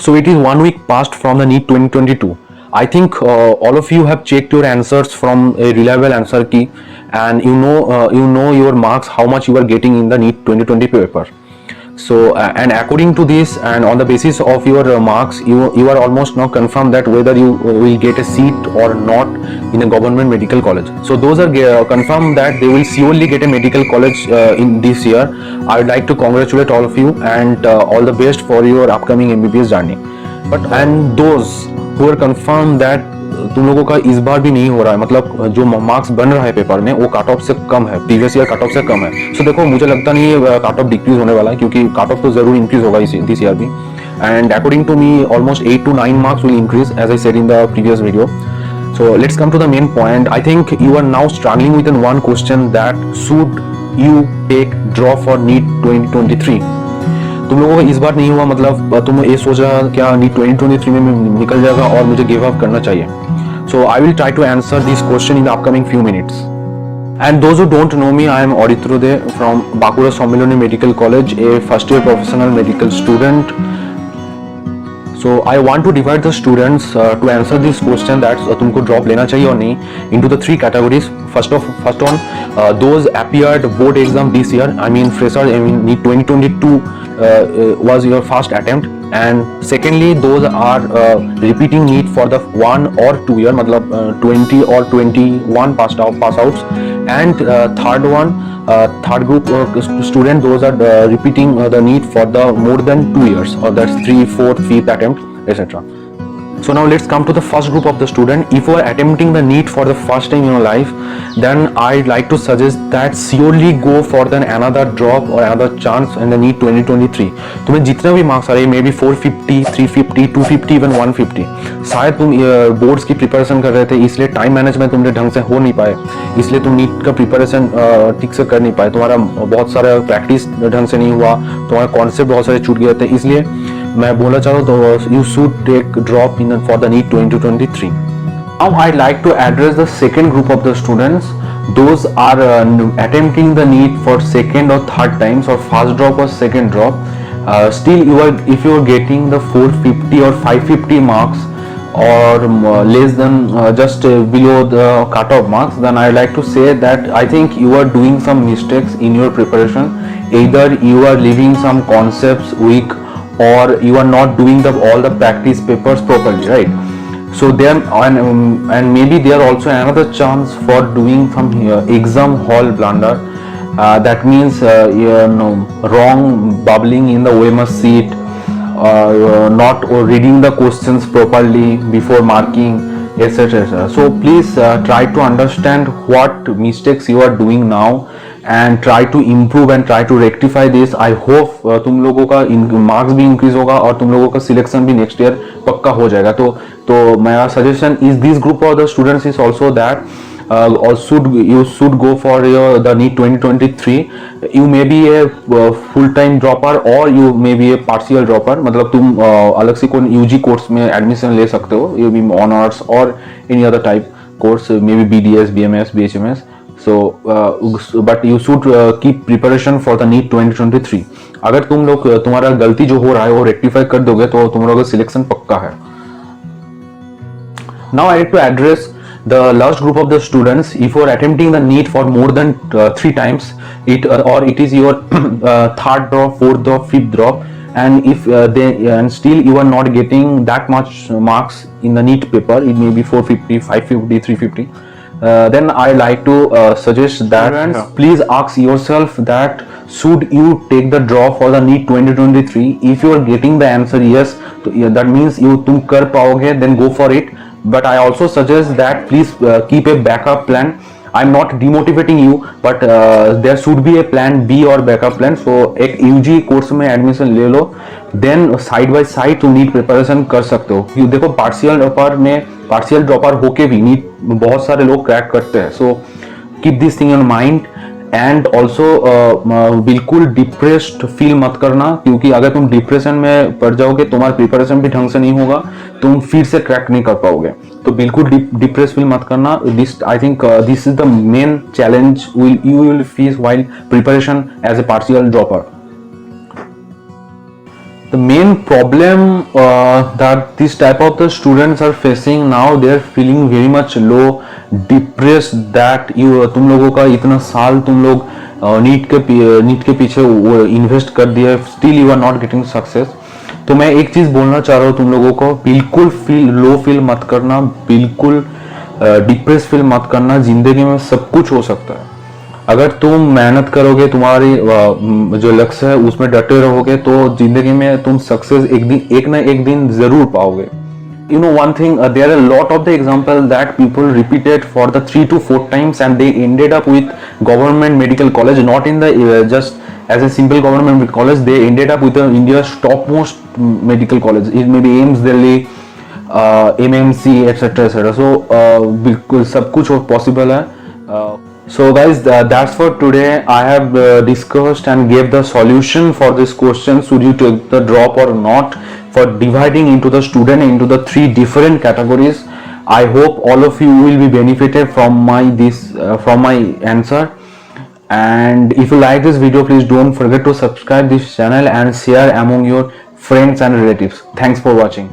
So it is 1 week past from the NEET 2022. I think all of you have checked your answers from a reliable answer key, and you know your marks, how much you are getting in the NEET 2020 paper. So and according to this and on the basis of your marks, you are almost now confirmed that whether you will get a seat or not in a government medical college. So those are confirmed that they will surely get a medical college in this year. I would like to congratulate all of you and all the best for your upcoming MBBS journey. But and those who are confirmed that तुम लोगों का इस बार भी नहीं हो रहा है, मतलब जो मार्क्स बन रहा है पेपर में वो कट ऑफ से कम है, प्रीवियस ईयर कट ऑफ से कम है. सो देखो, मुझे लगता नहीं है कट ऑफ डिक्रीज होने वाला है, क्योंकि कट ऑफ तो जरूर इंक्रीज होगा दिस ईयर भी. And according to me almost 8 to 9 marks will increase, as I said in the previous video. So let's come to the main point. I think you are now struggling with one question, that should you take drop for NEET 2023. तुम लोगों को इस बार नहीं हुआ, मतलब तुम ये सोच रहा क्या NEET 2023 में निकल जाएगा और मुझे गिव अप करना चाहिए. So I will try to answer this question in the upcoming few minutes. And those who don't know me, I am Aditya Dey from Bankura Sammiloni Medical College, a first year professional medical student. So I want to divide the students to answer this question, that तुमको drop लेना चाहिए और नहीं, into the 3 categories. First one, those appeared board exam this year. I mean fresher, I mean NEET 2022 was your first attempt. And secondly, those are repeating NEET for the 1 or 2 year, मतलब 20 or 21 pass outs. And third group student, those are repeating the NEET for the more than 2 years, or that's 3, 4th, 5th attempt, etc. So now let's come to the first group of the student. If you are attempting the NEET for the first time in your life, then I'd like to suggest that surely go for then another drop or another chance in the NEET 2023. तुम्हें जितने भी marks आ रहे हैं, may be 450, 350, 250, even 150, शायद तुम boards की preparation कर रहे थे, इसलिए टाइम मैनेजमेंट तुमने ढंग से हो नहीं पाए, इसलिए तुम नीट का प्रिपरेशन ठीक से कर नहीं पाए, तुम्हारा बहुत सारा प्रैक्टिस ढंग से नहीं हुआ, तुम्हारा कॉन्सेप्ट बहुत सारे छूट गए थे, इसलिए मैं बोलना चाहता हूँ तो you should take drop in for the NEET 2023. Now I'd like to address the second group of the students. Those are attempting the NEET for second or third times, or first drop or second drop. Still, if you are getting the 450 or 550 marks, or less than just below the cutoff marks, then I like to say that I think you are doing some mistakes in your preparation. Either you are leaving some concepts weak, or you are not doing all the practice papers properly, right? So there and maybe there also another chance for doing some exam hall blunder. That means wrong bubbling in the OMS sheet, not reading the questions properly before marking, etc. So please try to understand what mistakes you are doing now and try to improve and try to rectify this. I hope तुम लोगों का marks भी increase होगा और तुम लोगों का selection भी नेक्स्ट ईयर पक्का हो जाएगा. तो मेरा suggestion is this group of the students is also that you should go for the NEET 2023. You may be a full time dropper or you may be a partial dropper. मतलब तुम अलग से कोई UG कोर्स में admission ले सकते हो, you be honours और any other type course, maybe BDS, BMS, BHMS. So but you should keep preparation for the NEET 2023. अगर तुम लोग तुम्हारा गलती जो हो रहा है वो रेक्टिफाई कर दोगे तो तुम लोगों का सिलेक्शन पक्का है. Now I need to address the last group of the students. If you are attempting the NEET for more than 3 times, or it is your third drop, fourth drop, fifth drop, and if and still you are not getting that much marks in the NEET paper, it may be 450, 550, 350. Then I like to suggest that please ask yourself that should you take the drop for the NEET 2023. If you are getting the answer yes, that means तुम कर पाओगे, then go for it. But I also suggest that please keep a backup plan. I'm not demotivating you, but there should be a plan B or backup plan. So एक UG course में admission ले लो, then side by side तुम NEET preparation कर सकते हो. देखो partial dropper होके भी नीट बहुत सारे लोग क्रैक करते हैं. So keep this thing in mind. And also बिल्कुल डिप्रेस्ड फील मत करना, क्योंकि अगर तुम डिप्रेशन में पड़ जाओगे तुम्हारा प्रिपरेशन भी ढंग से नहीं होगा, तुम फिर से क्रैक नहीं कर पाओगे. तो बिल्कुल डिप्रेस फील मत करना. This I think this is the main challenge you will face while preparation as a partial dropper. The main problem that this type of the students are facing now, they are feeling very much low, depressed, that तुम लोगों का इतना साल तुम लोग NEET के पीछे invest कर दिया, still you are not getting success. तो मैं एक चीज बोलना चाह रहा हूँ तुम लोगों को, बिल्कुल लो फील मत करना, बिल्कुल डिप्रेस फील मत करना। जिंदगी में सब कुछ हो सकता है। अगर तुम मेहनत करोगे, तुम्हारी जो लक्ष्य है उसमें डटे रहोगे, तो जिंदगी में तुम सक्सेस एक ना एक दिन जरूर पाओगे। You know one thing, there are a lot of the example that people repeated for the 3 to 4 times and they ended up with government medical college, not in the just as a simple government medical college, they ended up with India's topmost medical college. It may be AIIMS Delhi, MMC, etc etc. So बिल्कुल सब कुछ possible है। So guys, that's for today. I have discussed and gave the solution for this question, should you take the drop or not, for dividing into the student into the 3 different categories. I hope all of you will be benefited from my answer. And if you like this video, please don't forget to subscribe this channel and share among your friends and relatives. Thanks for watching.